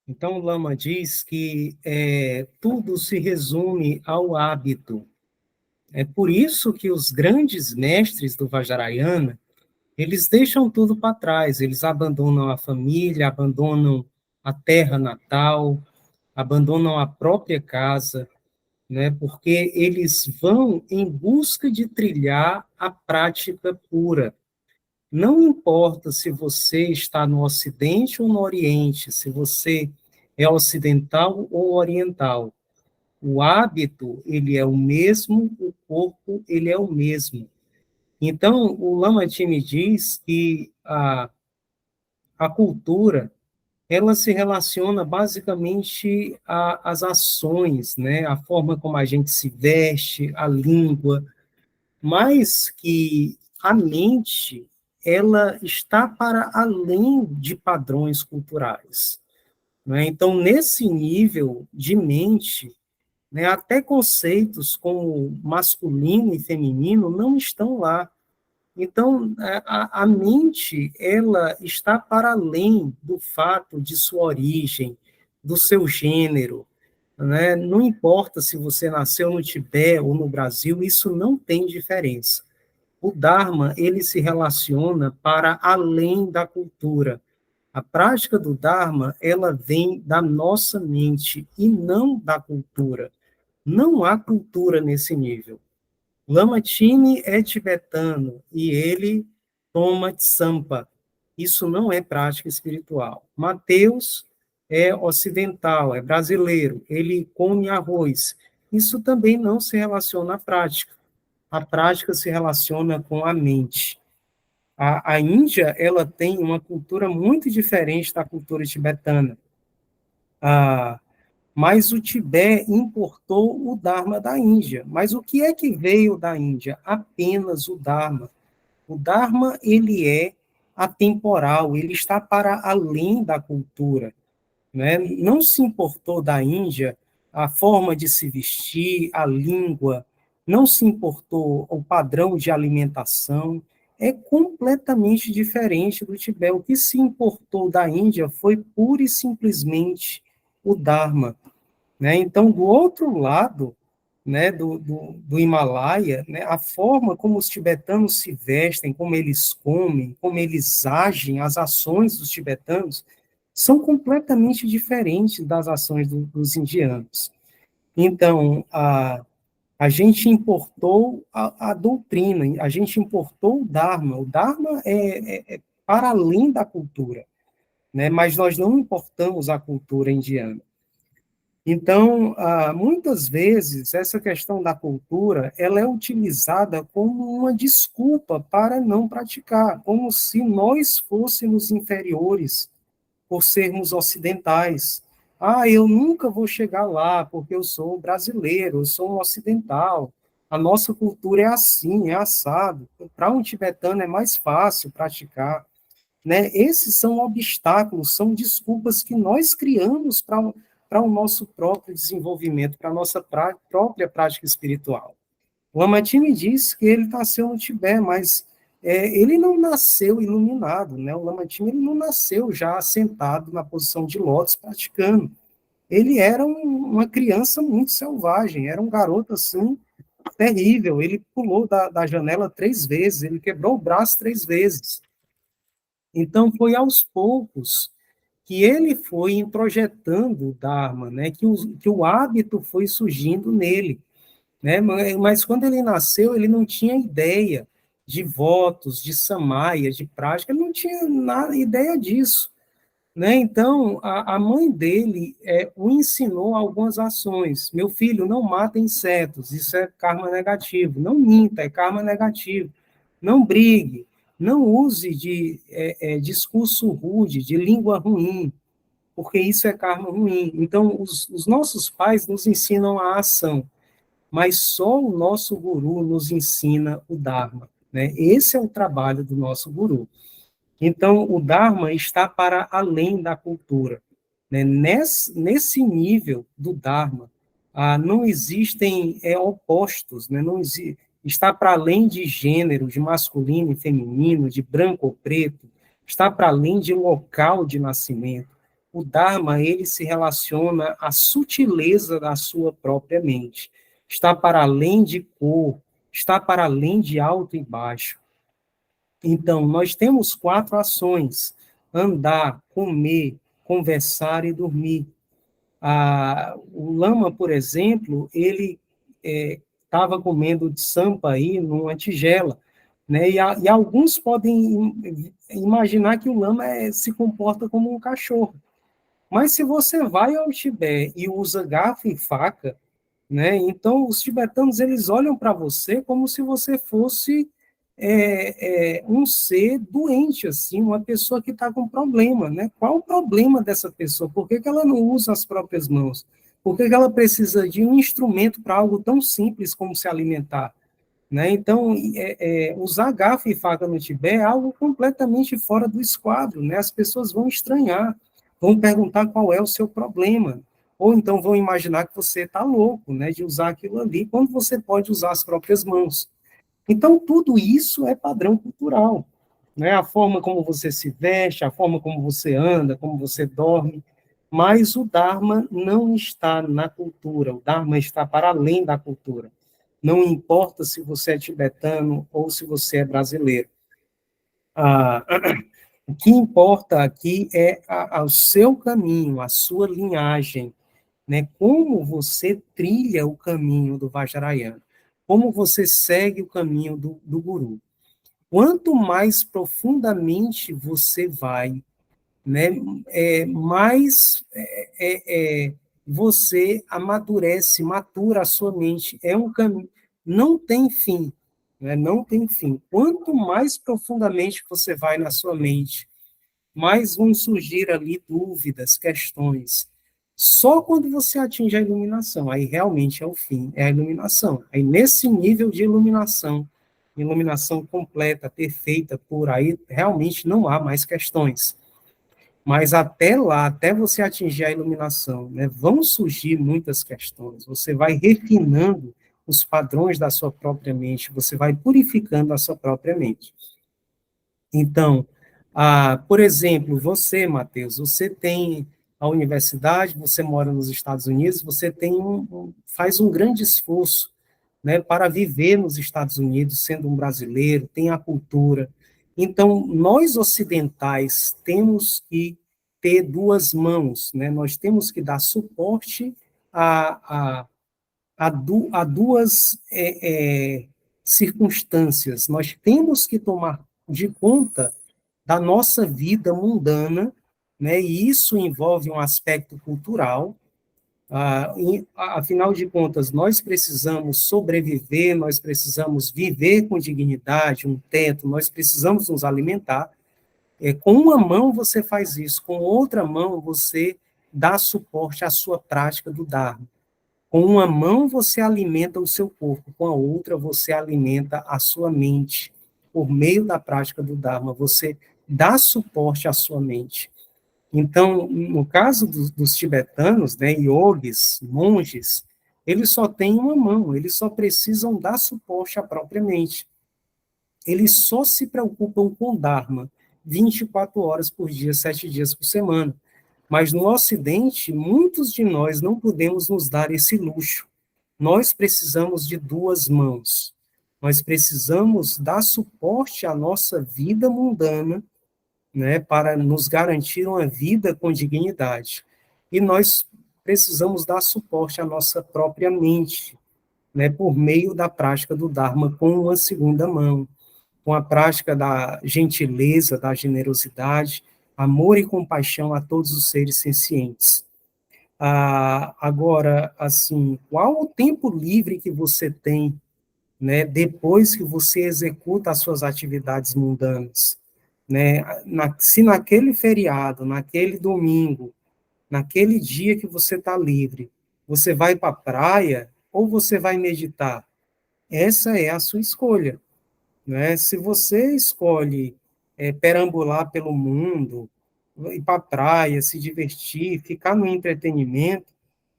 Então, o Lama diz que tudo se resume ao hábito. É por isso que os grandes mestres do Vajrayana, eles deixam tudo para trás, eles abandonam a família, abandonam a terra natal, abandonam a própria casa, né? Porque eles vão em busca de trilhar a prática pura. Não importa se você está no Ocidente ou no Oriente, se você é ocidental ou oriental, o hábito, ele é o mesmo, o corpo, ele é o mesmo. Então, o Lama Time diz que a cultura, ela se relaciona basicamente às ações, né? A forma como a gente se veste, a língua, mas que a mente, ela está para além de padrões culturais, né? Então, nesse nível de mente, né, até conceitos como masculino e feminino não estão lá. Então, a mente, ela está para além do fato de sua origem, do seu gênero, né? Não importa se você nasceu no Tibete ou no Brasil, isso não tem diferença. O Dharma, ele se relaciona para além da cultura. A prática do Dharma, ela vem da nossa mente e não da cultura. Não há cultura nesse nível. Lama Time é tibetano e ele toma tsampa. Isso não é prática espiritual. Mateus é ocidental, é brasileiro, ele come arroz. Isso também não se relaciona à prática. A prática se relaciona com a mente. A Índia, ela tem uma cultura muito diferente da cultura tibetana. Ah, mas o Tibete importou o Dharma da Índia. Mas o que é que veio da Índia? Apenas o Dharma. O Dharma, ele é atemporal, ele está para além da cultura, né? Não se importou da Índia a forma de se vestir, a língua, não se importou o padrão de alimentação, é completamente diferente do Tibete. O que se importou da Índia foi pura e simplesmente o Dharma, né? Então, do outro lado, né, do Himalaia, né, a forma como os tibetanos se vestem, como eles comem, como eles agem, as ações dos tibetanos, são completamente diferentes das ações dos indianos. Então, a gente importou a doutrina, a gente importou o Dharma. O Dharma é para além da cultura, né? Mas nós não importamos a cultura indiana. Então, muitas vezes, essa questão da cultura, ela é utilizada como uma desculpa para não praticar, como se nós fôssemos inferiores por sermos ocidentais. Ah, eu nunca vou chegar lá, porque eu sou brasileiro, eu sou um ocidental. A nossa cultura é assim, é assado. Para um tibetano é mais fácil praticar, né? Esses são obstáculos, são desculpas que nós criamos para o nosso próprio desenvolvimento, para a nossa própria prática espiritual. O Amati me disse que ele nasceu no Tibete, mas ele não nasceu iluminado, né? O Lama Time, ele não nasceu já sentado na posição de lótus praticando. Ele era uma criança muito selvagem, era um garoto assim terrível. Ele pulou da janela 3 vezes, ele quebrou o braço 3 vezes. Então foi aos poucos que ele foi introjetando o Dharma, né? Que o hábito foi surgindo nele, né? Mas quando ele nasceu, ele não tinha ideia de votos, de samaya, de prática, ele não tinha nada, ideia disso, né? Então, a mãe dele o ensinou algumas ações. Meu filho, não mata insetos, isso é karma negativo. Não minta, é karma negativo. Não brigue, não use de discurso rude, de língua ruim, porque isso é karma ruim. Então, os nossos pais nos ensinam a ação, mas só o nosso guru nos ensina o Dharma, né? Esse é o trabalho do nosso guru. Então, o Dharma está para além da cultura, né? Nesse nível do Dharma, não existem opostos, né? Não está para além de gênero, de masculino e feminino, de branco ou preto, está para além de local de nascimento. o Dharma, ele se relaciona à sutileza da sua própria mente. Está para além de cor, está para além de alto e baixo. Então, nós temos 4 ações: andar, comer, conversar e dormir. O lama, por exemplo, ele estava comendo de sampa aí numa tigela, né? E alguns podem imaginar que o lama se comporta como um cachorro. Mas se você vai ao Tibete e usa garfo e faca, né? Então os tibetanos eles olham para você como se você fosse um ser doente, assim, uma pessoa que está com problema, né? Qual o problema dessa pessoa? Por que ela não usa as próprias mãos? Por que ela precisa de um instrumento para algo tão simples como se alimentar? Né? Então, usar garfo e faca no Tibete é algo completamente fora do esquadro, né? As pessoas vão estranhar, vão perguntar qual é o seu problema, ou então vão imaginar que você está louco, né, de usar aquilo ali, quando você pode usar as próprias mãos. Então, tudo isso é padrão cultural, né? A forma como você se veste, a forma como você anda, como você dorme, mas o Dharma não está na cultura, o Dharma está para além da cultura. Não importa se você é tibetano ou se você é brasileiro. Ah, o que importa aqui é o seu caminho, a sua linhagem, né? Como você trilha o caminho do Vajrayana, como você segue o caminho do Guru. Quanto mais profundamente você vai, né, mais você amadurece, matura a sua mente. É um caminho, não tem fim, né, não tem fim. Quanto mais profundamente você vai na sua mente, mais vão surgir ali dúvidas, questões. Só quando você atinge a iluminação, aí realmente é o fim, é a iluminação. Aí nesse nível de iluminação, iluminação completa, perfeita, por aí, realmente não há mais questões. Mas até lá, até você atingir a iluminação, né, vão surgir muitas questões. Você vai refinando os padrões da sua própria mente, você vai purificando a sua própria mente. Então, por exemplo, você, Matheus, você tem a universidade, você mora nos Estados Unidos, você faz um grande esforço, né, para viver nos Estados Unidos, sendo um brasileiro, tem a cultura. Então, nós ocidentais temos que ter duas mãos, né? Nós temos que dar suporte a, a duas circunstâncias. Nós temos que tomar de conta da nossa vida mundana, né? E isso envolve um aspecto cultural. Afinal de contas, nós precisamos sobreviver, nós precisamos viver com dignidade, um teto, nós precisamos nos alimentar. Com uma mão você faz isso, com outra mão você dá suporte à sua prática do Dharma. Com uma mão você alimenta o seu corpo, com a outra você alimenta a sua mente. Por meio da prática do Dharma, você dá suporte à sua mente. Então, no caso dos tibetanos, né, yogis, monges, eles só têm uma mão, eles só precisam dar suporte à própria mente. Eles só se preocupam com Dharma 24 horas por dia, 7 dias por semana. Mas no Ocidente, muitos de nós não podemos nos dar esse luxo. Nós precisamos de duas mãos. Nós precisamos dar suporte à nossa vida mundana, né, para nos garantir uma vida com dignidade. E nós precisamos dar suporte à nossa própria mente, né, por meio da prática do Dharma com uma segunda mão, com a prática da gentileza, da generosidade, amor e compaixão a todos os seres sencientes. Agora, assim, qual o tempo livre que você tem, né, depois que você executa as suas atividades mundanas? Né? Se naquele feriado, naquele domingo, naquele dia que você está livre, você vai para a praia ou você vai meditar? Essa é a sua escolha. Né? Se você escolhe perambular pelo mundo, ir para a praia, se divertir, ficar no entretenimento,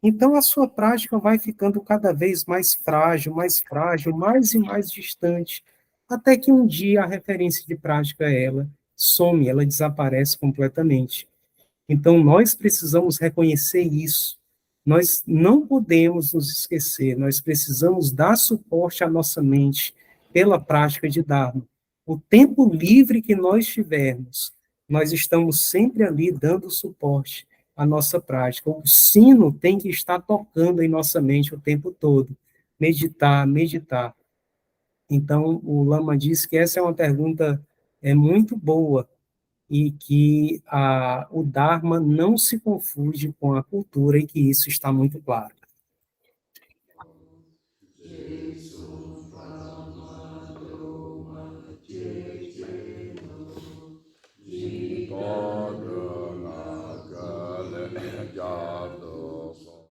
então a sua prática vai ficando cada vez mais frágil, mais e mais distante, até que um dia a referência de prática ela some, ela desaparece completamente. Então, nós precisamos reconhecer isso. Nós não podemos nos esquecer, nós precisamos dar suporte à nossa mente pela prática de Dharma. O tempo livre que nós tivermos, nós estamos sempre ali dando suporte à nossa prática. O sino tem que estar tocando em nossa mente o tempo todo. Meditar, meditar. Então, o Lama disse que essa é uma pergunta muito boa, e que o Dharma não se confunde com a cultura, e que isso está muito claro.